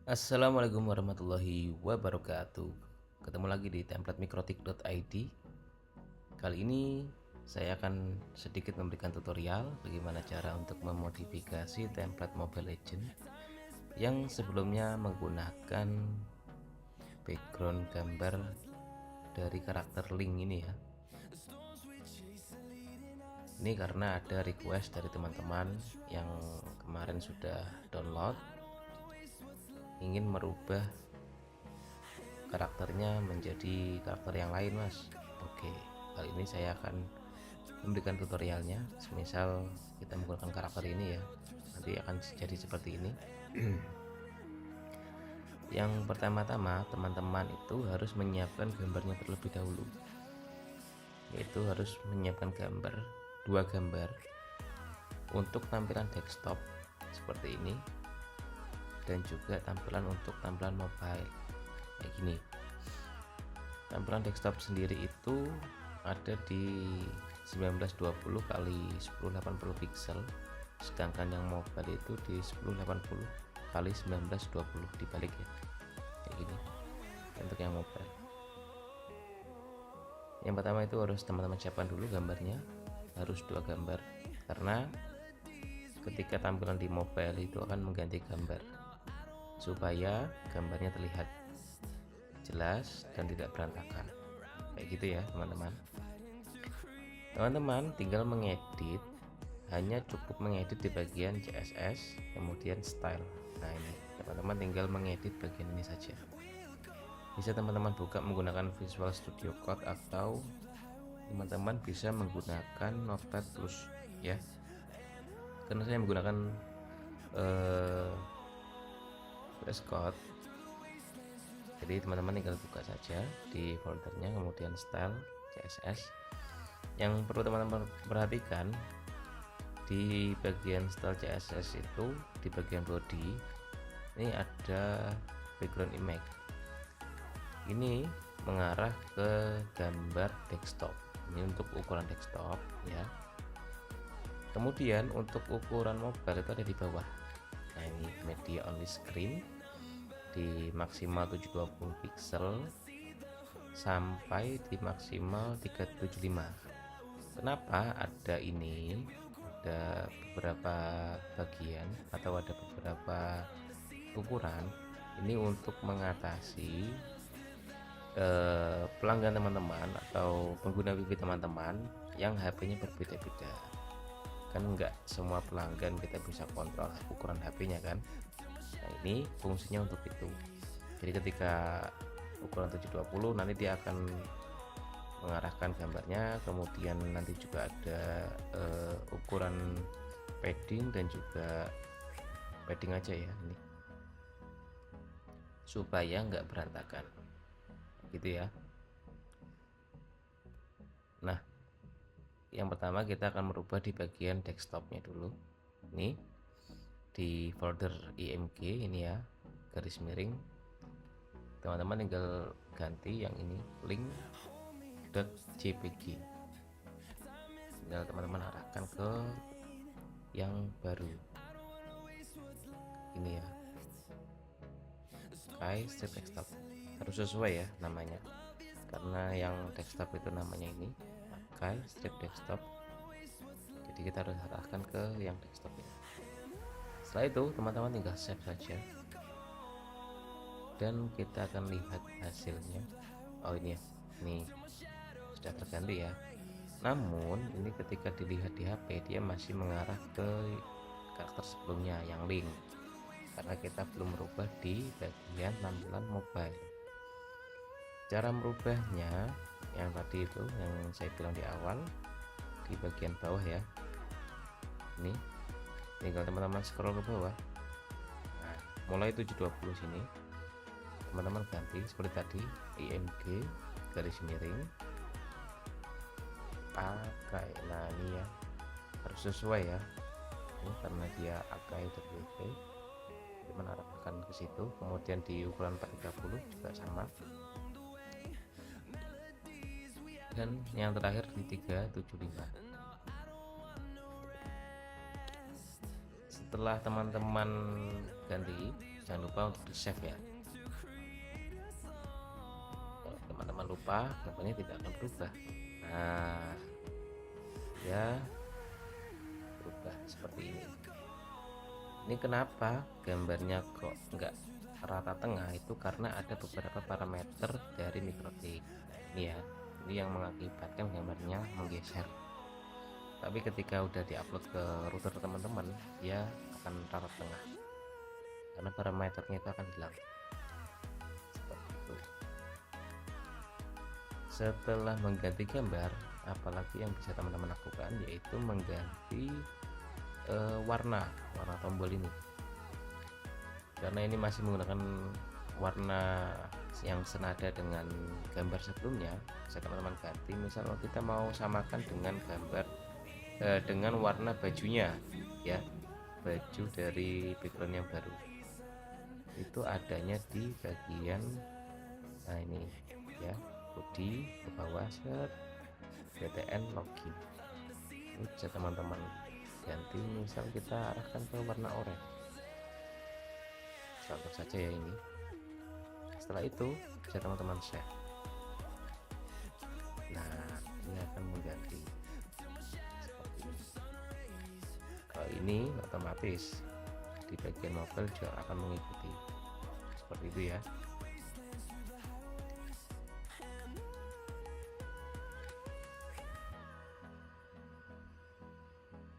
Assalamualaikum warahmatullahi wabarakatuh. Ketemu lagi di templatmikrotik.id. Kali ini saya akan sedikit memberikan tutorial bagaimana cara untuk memodifikasi template Mobile Legends yang sebelumnya menggunakan background gambar dari karakter Link ini ya. Ini karena ada request dari teman-teman yang kemarin sudah download, ingin merubah karakternya menjadi karakter yang lain, Mas. Oke, kali ini saya akan memberikan tutorialnya. Semisal kita menggunakan karakter ini ya, nanti akan jadi seperti ini. Yang pertama-tama teman-teman itu harus menyiapkan gambarnya terlebih dahulu, yaitu harus menyiapkan dua gambar untuk tampilan desktop seperti ini, dan juga tampilan mobile kayak gini. Tampilan desktop sendiri itu ada di 1920 kali 1080 pixel, sedangkan yang mobile itu di 1080 kali 1920 dibalik ya, kayak gini untuk yang mobile. Yang pertama itu harus teman-teman siapkan dulu gambarnya, harus dua gambar, karena ketika tampilan di mobile itu akan mengganti gambar supaya gambarnya terlihat jelas dan tidak berantakan kayak gitu ya teman-teman. Teman-teman tinggal mengedit, hanya cukup mengedit di bagian CSS kemudian style. Nah ini teman-teman tinggal mengedit bagian ini saja. Bisa teman-teman buka menggunakan Visual Studio Code atau teman-teman bisa menggunakan Notepad Plus ya, karena saya menggunakan VS Code. Jadi teman-teman tinggal buka saja di foldernya, kemudian style CSS. Yang perlu teman-teman perhatikan, di bagian style CSS itu di bagian body ini ada background image, ini mengarah ke gambar desktop. Ini untuk ukuran desktop ya. Kemudian untuk ukuran mobile itu ada di bawah. Nah ini media only screen di maksimal 720 pixel sampai di maksimal 375. Kenapa ada ini? Ada beberapa bagian atau ada beberapa ukuran ini untuk mengatasi pelanggan teman-teman atau pengguna wifi teman-teman yang HP-nya berbeda-beda. Kan enggak semua pelanggan kita bisa kontrol ukuran HP-nya kan. Nah ini fungsinya untuk itu. Jadi ketika ukuran 720 nanti dia akan mengarahkan gambarnya, kemudian nanti juga ada ukuran padding dan juga padding aja ya ini, supaya nggak berantakan gitu ya. Nah yang pertama kita akan merubah di bagian desktopnya dulu. Ini di folder img ini ya, garis miring, teman-teman tinggal ganti yang ini link.jpg, tinggal teman-teman arahkan ke yang baru ini ya, strip desktop. Harus sesuai ya namanya, karena yang desktop itu namanya ini strip desktop, jadi kita harus arahkan ke yang desktop ini. Setelah itu teman-teman tinggal save saja dan kita akan lihat hasilnya. Oh ini ya, ini sudah terganti ya. Namun ini ketika dilihat di HP dia masih mengarah ke karakter sebelumnya yang Link, karena kita belum merubah di bagian tampilan mobile. Cara merubahnya yang tadi itu yang saya bilang di awal, di bagian bawah ya, ini tinggal teman-teman scroll ke bawah. Nah, mulai 720 sini teman-teman ganti seperti tadi, img garis miring Akai. Nah ini ya harus sesuai ya, ini karena dia Akai WP menarahkan ke situ. Kemudian di ukuran 430 juga sama, dan yang terakhir di 375. Setelah teman-teman ganti jangan lupa untuk di save ya. Kalau teman-teman lupa, gambarnya tidak akan berubah. Nah ya berubah seperti ini. Ini kenapa gambarnya kok nggak rata tengah, itu karena ada beberapa parameter dari mikrotik. Ini ya, ini yang mengakibatkan gambarnya menggeser. Tapi ketika udah diupload ke router teman-teman, dia akan rata tengah karena parameternya itu akan hilang. Seperti itu. Setelah mengganti gambar, apalagi yang bisa teman-teman lakukan yaitu mengganti warna tombol ini, karena ini masih menggunakan warna yang senada dengan gambar sebelumnya. Bisa teman-teman ganti, misal kita mau samakan dengan gambar dengan warna bajunya ya, baju dari background yang baru itu adanya di bagian ini ya, body ke bawah, set btn login. Ini bisa teman-teman ganti, misal kita arahkan ke warna oranye contoh saja ya ini. Setelah itu bisa teman-teman save. Nah ini akan mengganti seperti ini. Kalau ini otomatis di bagian mobile juga akan mengikuti seperti itu ya.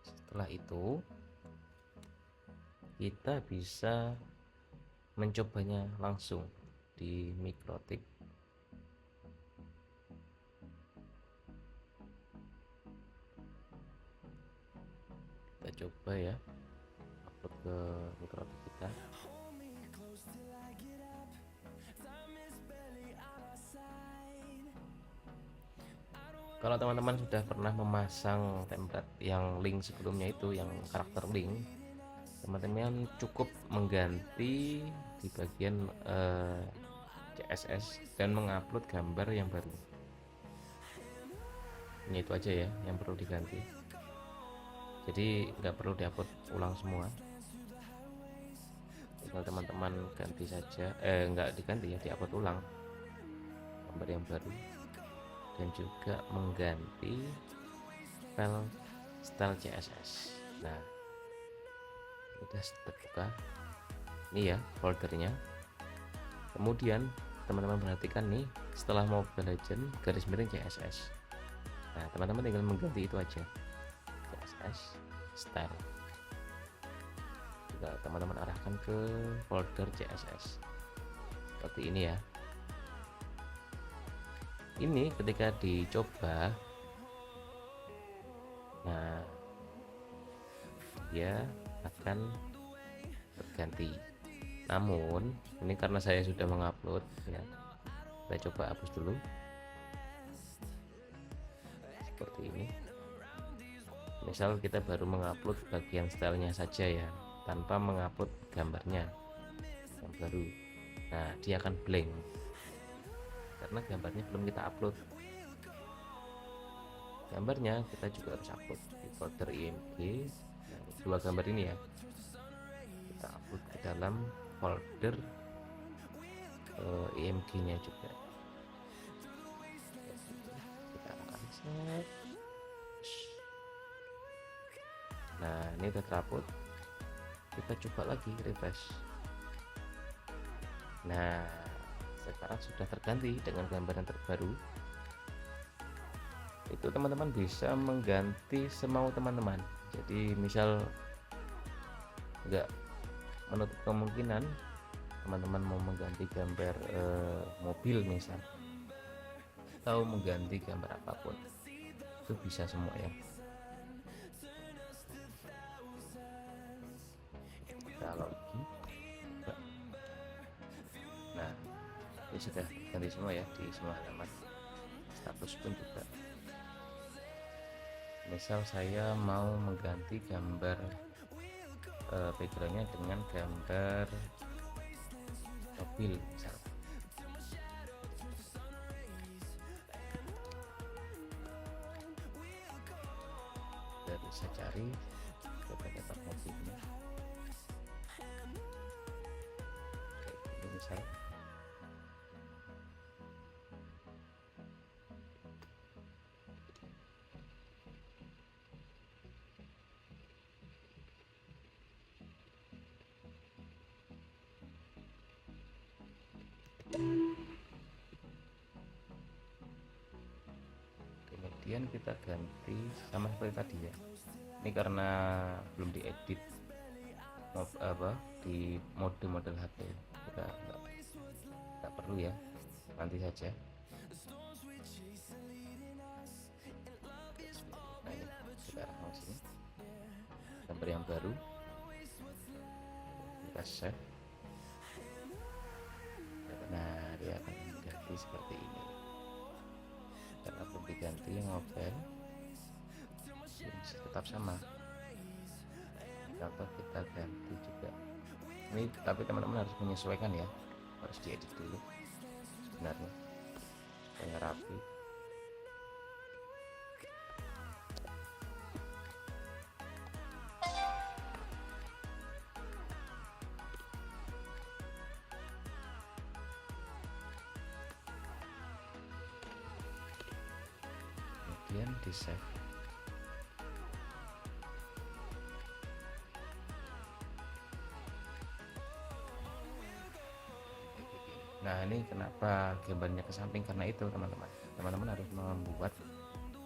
Setelah itu kita bisa mencobanya langsung di mikrotik. Kita coba ya, upload ke mikrotik kita. Kalau teman-teman sudah pernah memasang template yang link sebelumnya itu, yang karakter link, teman-teman cukup mengganti di bagian CSS dan mengupload gambar yang baru. Ini itu aja ya yang perlu diganti, jadi nggak perlu diupload ulang semua. Tinggal teman-teman ganti saja, nggak diganti ya, diupload ulang gambar yang baru, dan juga mengganti style CSS. Nah udah terbuka ini ya foldernya. Kemudian teman-teman perhatikan nih, setelah Mobile Legends garis miring CSS, nah teman-teman tinggal mengganti itu aja, CSS style. Tinggal teman-teman arahkan ke folder CSS seperti ini ya. Ini ketika dicoba, nah dia akan terganti. Namun ini karena saya sudah mengupload ya, saya coba hapus dulu seperti ini. Misal kita baru mengupload bagian stylenya saja ya, tanpa mengupload gambarnya yang baru, nah dia akan blank karena gambarnya belum kita upload. Gambarnya kita juga harus upload di folder img. Nah, dua gambar ini ya, kita upload ke dalam folder img nya juga. Kita akan set. Nah ini udah terupload, kita coba lagi refresh. Nah sekarang sudah terganti dengan gambar yang terbaru. Itu teman-teman bisa mengganti semau teman-teman. Jadi misal enggak menutup kemungkinan teman-teman mau mengganti gambar mobil misal, atau mengganti gambar apapun, itu bisa semua ya. Kita login. Nah ini sudah ganti semua ya di semua halaman. Status pun juga, misal saya mau mengganti gambar backgroundnya dengan gambar mobil misal, kita bisa cari gambar mobilnya. misal. Kemudian kita ganti sama seperti tadi ya, ini karena belum diedit di mode model HP, kita nggak perlu ya, nanti saja. Nah ini kita arahkan sini gambar yang baru, kita save. Nah dia akan ganti seperti ini, karena belum diganti ngobel tetap sama. Atau kita ganti juga ini, tapi teman-teman harus menyesuaikan ya, harus diedit dulu sebenarnya supaya rapi. Kemudian di save. Nah ini kenapa gambarnya ke samping, karena itu teman-teman harus membuat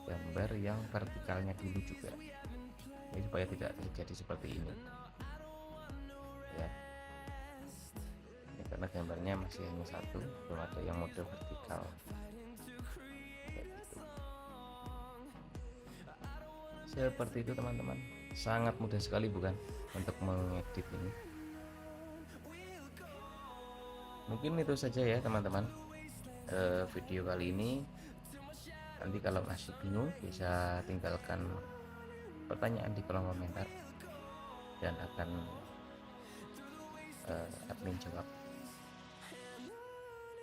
gambar yang vertikalnya dulu juga, ini supaya tidak terjadi seperti ini ya. Ini karena gambarnya masih hanya satu, belum ada yang mode vertikal kayak gitu. Seperti itu teman-teman, sangat mudah sekali bukan untuk mengedit ini. Mungkin itu saja ya teman-teman video kali ini. Nanti kalau masih bingung bisa tinggalkan pertanyaan di kolom komentar dan akan admin jawab.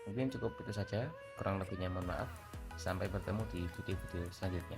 Mungkin cukup itu saja, kurang lebihnya mohon maaf. Sampai bertemu di video-video selanjutnya.